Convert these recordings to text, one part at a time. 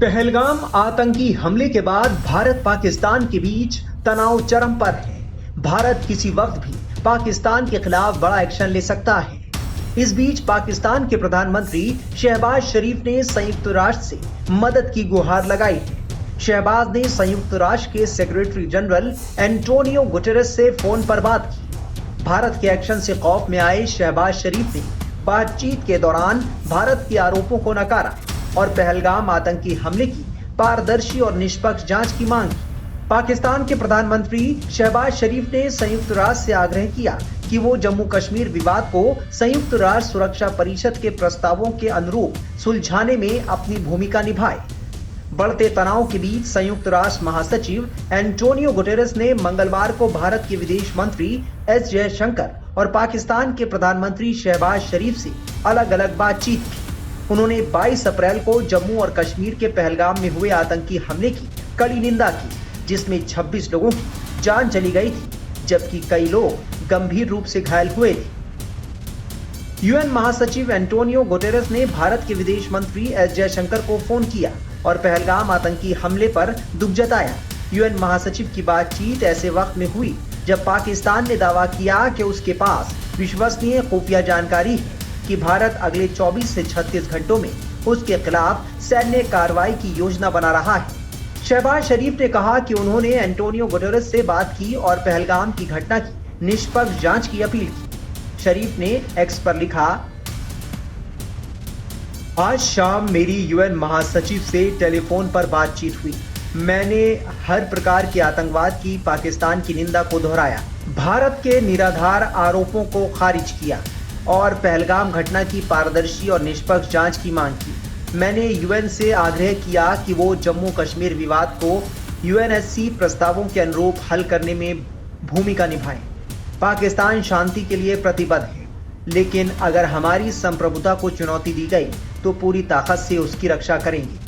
पहलगाम आतंकी हमले के बाद भारत पाकिस्तान के बीच तनाव चरम पर है। भारत किसी वक्त भी पाकिस्तान के खिलाफ बड़ा एक्शन ले सकता है। इस बीच पाकिस्तान के प्रधानमंत्री शहबाज शरीफ ने संयुक्त राष्ट्र से मदद की गुहार लगाई है। शहबाज ने संयुक्त राष्ट्र के सेक्रेटरी जनरल एंटोनियो गुटेरेस से फोन पर बात की। भारत के एक्शन से खौफ में आए शहबाज शरीफ ने बातचीत के दौरान भारत के आरोपों को नकारा और पहलगाम आतंकी हमले की पारदर्शी और निष्पक्ष जांच की मांग की। पाकिस्तान के प्रधानमंत्री शहबाज शरीफ ने संयुक्त राष्ट्र से आग्रह किया कि वो जम्मू कश्मीर विवाद को संयुक्त राष्ट्र सुरक्षा परिषद के प्रस्तावों के अनुरूप सुलझाने में अपनी भूमिका निभाए। बढ़ते तनाव के बीच संयुक्त राष्ट्र महासचिव एंटोनियो गुटेरेस ने मंगलवार को भारत के विदेश मंत्री एस जयशंकर और पाकिस्तान के प्रधानमंत्री शहबाज शरीफ से अलग अलग बातचीत की। उन्होंने 22 अप्रैल को जम्मू और कश्मीर के पहलगाम में हुए आतंकी हमले की कड़ी निंदा की, जिसमें 26 लोगों की जान चली गई थी, जबकि कई लोग गंभीर रूप से घायल हुए थे। यूएन महासचिव एंटोनियो गुटेरेस ने भारत के विदेश मंत्री एस जयशंकर को फोन किया और पहलगाम आतंकी हमले पर दुख जताया। यूएन महासचिव की बातचीत ऐसे वक्त में हुई जब पाकिस्तान ने दावा किया कि उसके पास विश्वसनीय खुफिया जानकारी है कि भारत अगले 24 से 36 घंटों में उसके खिलाफ सैन्य कार्रवाई की योजना बना रहा है। शहबाज शरीफ ने कहा कि उन्होंने एंटोनियो गुटेरेस से बात की और पहलगाम की घटना की निष्पक्ष जांच की अपील की। शरीफ ने एक्स पर लिखा, आज शाम मेरी यूएन महासचिव से टेलीफोन पर बातचीत हुई। मैंने हर प्रकार के आतंकवाद की पाकिस्तान की निंदा को दोहराया, भारत के निराधार आरोपों को खारिज किया और पहलगाम घटना की पारदर्शी और निष्पक्ष जांच की मांग की। मैंने यूएन से आग्रह किया कि वो जम्मू कश्मीर विवाद को यूएनएससी प्रस्तावों के अनुरूप हल करने में भूमिका निभाएं। पाकिस्तान शांति के लिए प्रतिबद्ध है, लेकिन अगर हमारी संप्रभुता को चुनौती दी गई तो पूरी ताकत से उसकी रक्षा करेंगे।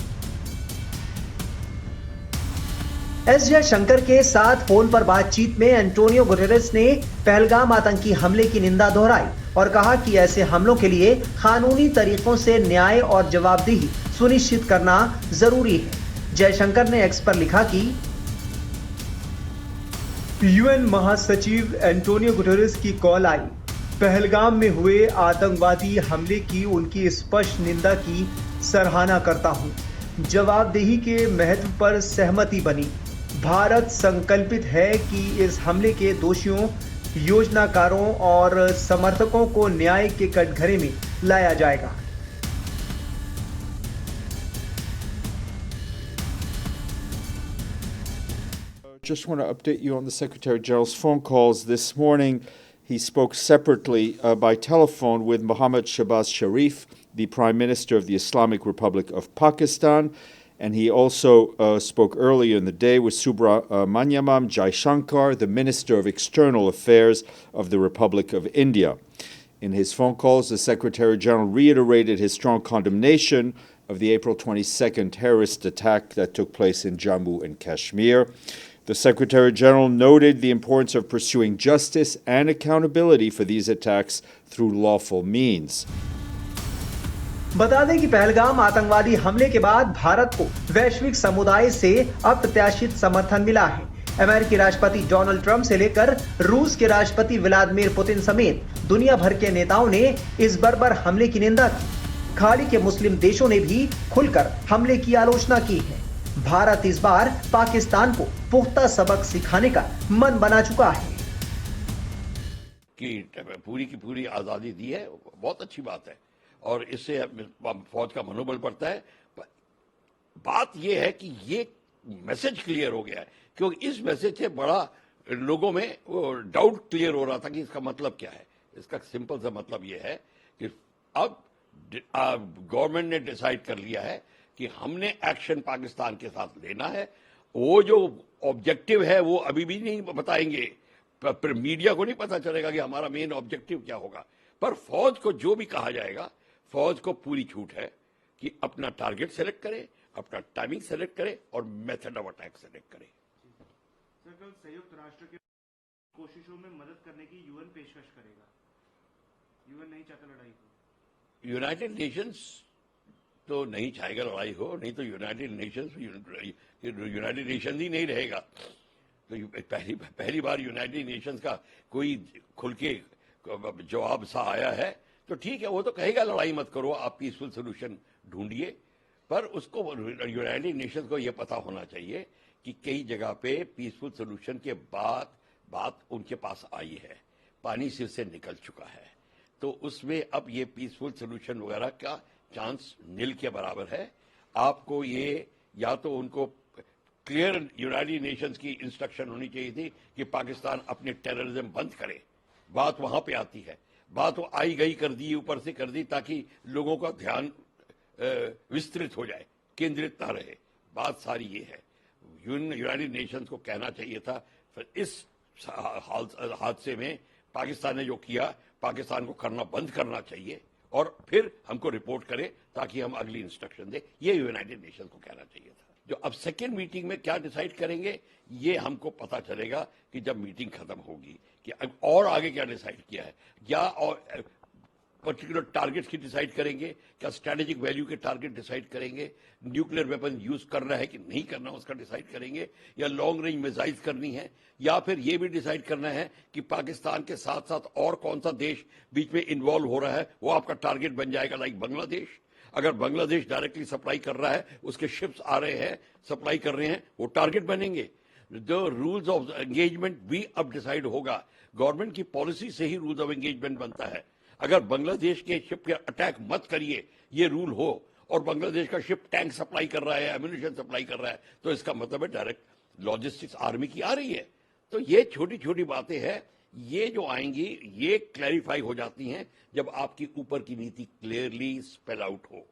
एस जयशंकर के साथ फोन पर बातचीत में एंटोनियो गुटेरेस ने पहलगाम आतंकी हमले की निंदा दोहराई और कहा कि ऐसे हमलों के लिए कानूनी तरीकों से न्याय और जवाबदेही सुनिश्चित करना जरूरी है। जयशंकर ने एक्स पर लिखा कि यूएन महासचिव एंटोनियो गुटेरेस की कॉल आई। पहलगाम में हुए आतंकवादी हमले की उनकी स्पष्ट निंदा की सराहना करता हूं। जवाबदेही के महत्व पर सहमति बनी। भारत संकल्पित है कि इस हमले के दोषियों, योजनाकारों और समर्थकों को न्याय के कटघरे में लाया जाएगा। Just want to update you on the Secretary General's phone calls this morning. He spoke separately by telephone with Mohammad Shahbaz Sharif, the Prime Minister of the Islamic Republic of Pakistan, and he also spoke earlier in the day with Subrahmanyam Jaishankar, the Minister of External Affairs of the Republic of India. In his phone calls, the Secretary General reiterated his strong condemnation of the April 22nd terrorist attack that took place in Jammu and Kashmir. The Secretary General noted the importance of pursuing justice and accountability for these attacks through lawful means. बता दें कि पहलगाम आतंकवादी हमले के बाद भारत को वैश्विक समुदाय से अप्रत्याशित समर्थन मिला है। अमेरिकी राष्ट्रपति डोनाल्ड ट्रंप से लेकर रूस के राष्ट्रपति व्लादिमीर पुतिन समेत दुनिया भर के नेताओं ने इस बर्बर हमले की निंदा की। खाड़ी के मुस्लिम देशों ने भी खुलकर हमले की आलोचना की है। भारत इस बार पाकिस्तान को पुख्ता सबक सिखाने का मन बना चुका है कि पूरी की पूरी आजादी दी है, बहुत अच्छी बात है और इससे फौज का मनोबल बढ़ता है। बात यह है कि ये मैसेज क्लियर हो गया है, क्योंकि इस मैसेज से बड़ा लोगों में डाउट क्लियर हो रहा था कि इसका मतलब क्या है। इसका सिंपल सा मतलब यह है कि अब गवर्नमेंट ने डिसाइड कर लिया है कि हमने एक्शन पाकिस्तान के साथ लेना है। वो जो ऑब्जेक्टिव है वो अभी भी नहीं बताएंगे, पर मीडिया को नहीं पता चलेगा कि हमारा मेन ऑब्जेक्टिव क्या होगा, पर फौज को जो भी कहा जाएगा, फौज को पूरी छूट है कि अपना टारगेट सेलेक्ट करे, अपना टाइमिंग सेलेक्ट करे और मेथड ऑफ अटैक सेलेक्ट करे। कल संयुक्त राष्ट्र के कोशिशों में मदद करने की यूएन पेशकश करेगा। यूएन नहीं चाहता लड़ाई को। यूनाइटेड नेशंस तो नहीं चाहेगा लड़ाई हो, नहीं तो यूनाइटेड नेशंस ही नहीं रहेगा। तो पहली बार यूनाइटेड नेशंस का कोई खुल के जवाब सा आया है, तो ठीक है, वो तो कहेगा लड़ाई मत करो, आप पीसफुल सोल्यूशन ढूंढिए। पर उसको यूनाइटेड नेशंस को यह पता होना चाहिए कि कई जगह पे पीसफुल सोल्यूशन के बाद बात उनके पास आई है, पानी सिर से निकल चुका है, तो उसमें अब ये पीसफुल सोल्यूशन वगैरह का चांस नील के बराबर है। आपको ये या तो उनको क्लियर यूनाइटेड नेशंस की इंस्ट्रक्शन होनी चाहिए थी कि पाकिस्तान अपने टेररिज्म बंद करे, बात वहां पे आती है। बात वो आई गई कर दी, ऊपर से कर दी, ताकि लोगों का ध्यान विस्तृत हो जाए, केंद्रित ना रहे। बात सारी ये है, यूनाइटेड नेशंस को कहना चाहिए था फिर इस हादसे में पाकिस्तान ने जो किया, पाकिस्तान को करना बंद करना चाहिए और फिर हमको रिपोर्ट करे ताकि हम अगली इंस्ट्रक्शन दे। ये यूनाइटेड नेशंस को कहना चाहिए था। जो अब सेकेंड मीटिंग में क्या डिसाइड करेंगे, ये हमको पता चलेगा कि जब मीटिंग खत्म होगी कि और आगे क्या डिसाइड किया है, या और पर्टिकुलर टारगेट्स की डिसाइड करेंगे, क्या स्ट्रेटेजिक वैल्यू के टारगेट डिसाइड करेंगे, न्यूक्लियर वेपन यूज करना है कि नहीं करना उसका डिसाइड करेंगे, या लॉन्ग रेंज मिसाइल्स करनी है, या फिर ये भी डिसाइड करना है कि पाकिस्तान के साथ साथ और कौन सा देश बीच में इन्वॉल्व हो रहा है, वो आपका टारगेट बन जाएगा। लाइक बांग्लादेश, अगर बांग्लादेश डायरेक्टली सप्लाई कर रहा है, उसके शिप्स आ रहे हैं, सप्लाई कर रहे हैं, वो टारगेट बनेंगे। जो रूल्स ऑफ एंगेजमेंट भी अब डिसाइड होगा। गवर्नमेंट की पॉलिसी से ही रूल्स ऑफ एंगेजमेंट बनता है। अगर बांग्लादेश के शिप पे अटैक मत करिए, ये रूल हो, और बांग्लादेश का शिप टैंक सप्लाई कर रहा है, एम्यूनिशन सप्लाई कर रहा है, तो इसका मतलब है डायरेक्ट लॉजिस्टिक्स आर्मी की आ रही है। तो ये छोटी छोटी बातें हैं, ये जो आएंगी ये क्लैरिफाई हो जाती हैं जब आपकी ऊपर की नीति क्लियरली स्पेल आउट हो।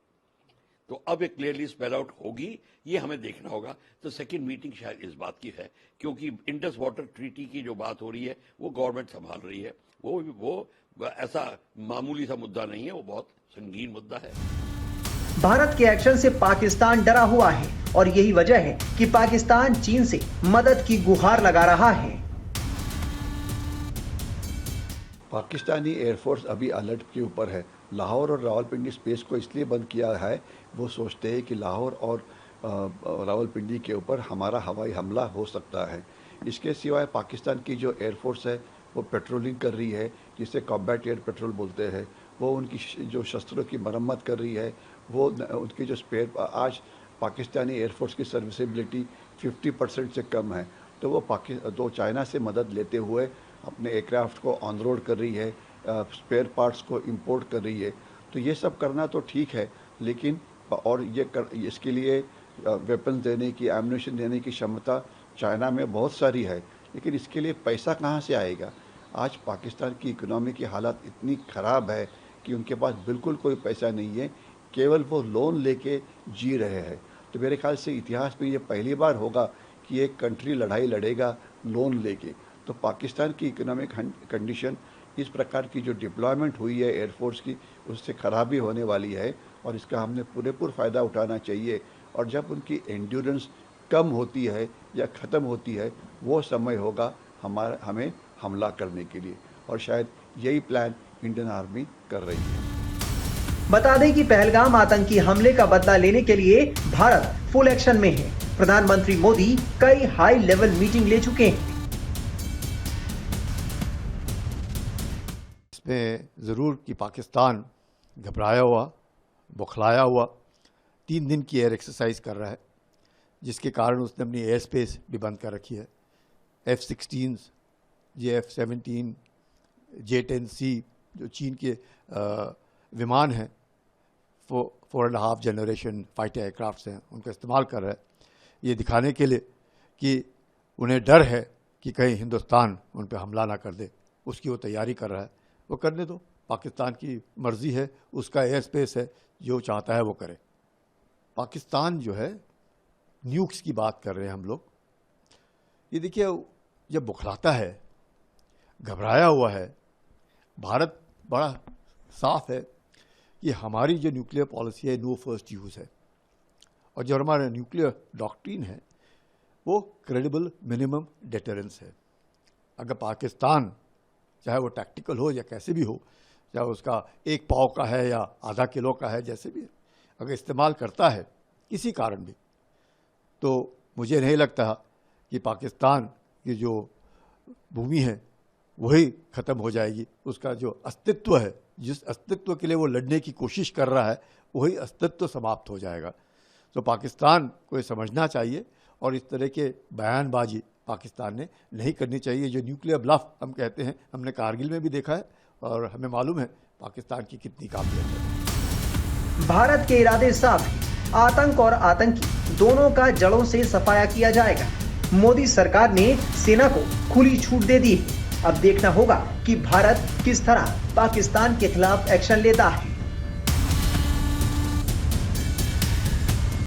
तो अब ये क्लियरली स्पेल आउट होगी, ये हमें देखना होगा। तो सेकेंड मीटिंग शायद इस बात की है, क्योंकि इंडस वाटर ट्रीटी की जो बात हो रही है वो गवर्नमेंट संभाल रही है, वो ऐसा मामूली सा मुद्दा नहीं है, वो बहुत संगीन मुद्दा है। भारत के एक्शन से पाकिस्तान डरा हुआ है और यही वजह है कि पाकिस्तान चीन से मदद की गुहार लगा रहा है। पाकिस्तानी एयरफोर्स अभी अलर्ट के ऊपर है। लाहौर और रावलपिंडी स्पेस को इसलिए बंद किया है, वो सोचते हैं कि लाहौर और रावलपिंडी के ऊपर हमारा हवाई हमला हो सकता है। इसके सिवाय पाकिस्तान की जो एयरफोर्स है वो पेट्रोलिंग कर रही है, जिसे कॉम्बैट एयर पेट्रोल बोलते हैं। वो उनकी जो शस्त्रों की मरम्मत कर रही है, वो उनकी जो स्पेयर, आज पाकिस्तानी एयरफोर्स की सर्विसेबिलिटी 50% से कम है, तो वो चाइना से मदद लेते हुए अपने एयरक्राफ्ट को ऑन रोड कर रही है, स्पेयर पार्ट्स को इंपोर्ट कर रही है। तो ये सब करना तो ठीक है, लेकिन और इसके लिए वेपन देने की, एम्यूनिशन देने की क्षमता चाइना में बहुत सारी है, लेकिन इसके लिए पैसा कहाँ से आएगा? आज पाकिस्तान की इकोनॉमी की हालत इतनी ख़राब है कि उनके पास बिल्कुल कोई पैसा नहीं है, केवल वो लोन लेके जी रहे हैं। तो मेरे ख्याल से इतिहास में ये पहली बार होगा कि एक कंट्री लड़ाई लड़ेगा लोन लेके। तो पाकिस्तान की इकोनॉमिक कंडीशन, इस प्रकार की जो डिप्लॉयमेंट हुई है एयरफोर्स की, उससे खराबी होने वाली है और इसका हमने पूरेपूर फ़ायदा उठाना चाहिए। और जब उनकी एंड्योरेंस कम होती है या ख़त्म होती है, वो समय होगा हमें हमला करने के लिए, और शायद यही प्लान इंडियन आर्मी कर रही है। बता दें कि पहलगाम आतंकी हमले का बदला लेने के लिए भारत फुल एक्शन में है। प्रधानमंत्री मोदी कई हाई लेवल मीटिंग ले चुके हैं। इसमें ज़रूर कि पाकिस्तान घबराया हुआ, बौखलाया हुआ 3 दिन की एयर एक्सरसाइज कर रहा है, जिसके कारण उसने अपनी एयर स्पेस भी बंद कर रखी है। F-16, F-17, J-10C जो चीन के विमान हैं, 4.5 जनरेशन फाइटर एयरक्राफ्ट्स हैं, उनका इस्तेमाल कर रहा है, ये दिखाने के लिए कि उन्हें डर है कि कहीं हिंदुस्तान उन पर हमला ना कर दे। उसकी वो तैयारी कर रहा है। वो करने दो, पाकिस्तान की मर्ज़ी है, उसका एयर स्पेस है, जो चाहता है वो करे। पाकिस्तान जो है, न्यूक्स की बात कर रहे हैं हम लोग, ये देखिए जब बुखलाता है, घबराया हुआ है, भारत बड़ा साफ है कि हमारी जो न्यूक्लियर पॉलिसी है नो फर्स्ट यूज़ है, और जो हमारा न्यूक्लियर डॉक्ट्रिन है वो क्रेडिबल मिनिमम डेटरेंस है। अगर पाकिस्तान चाहे वो टैक्टिकल हो या कैसे भी हो, चाहे उसका 1 पाव का है या आधा किलो का है, जैसे भी है, अगर इस्तेमाल करता है किसी कारण भी, तो मुझे नहीं लगता कि पाकिस्तान की जो भूमि है वही ख़त्म हो जाएगी। उसका जो अस्तित्व है, जिस अस्तित्व के लिए वो लड़ने की कोशिश कर रहा है, वही अस्तित्व समाप्त हो जाएगा। तो पाकिस्तान को ये समझना चाहिए और इस तरह के बयानबाजी पाकिस्तान ने नहीं करनी चाहिए। जो न्यूक्लियर ब्लफ हम कहते हैं, हमने कारगिल में भी देखा है और हमें मालूम है पाकिस्तान की कितनी काबिलियत है। भारत के इरादे साफ हैं, आतंक और आतंकी दोनों का जड़ों से सफाया किया जाएगा। मोदी सरकार ने सेना को खुली छूट दे दी है। अब देखना होगा कि भारत किस तरह पाकिस्तान के खिलाफ एक्शन लेता है।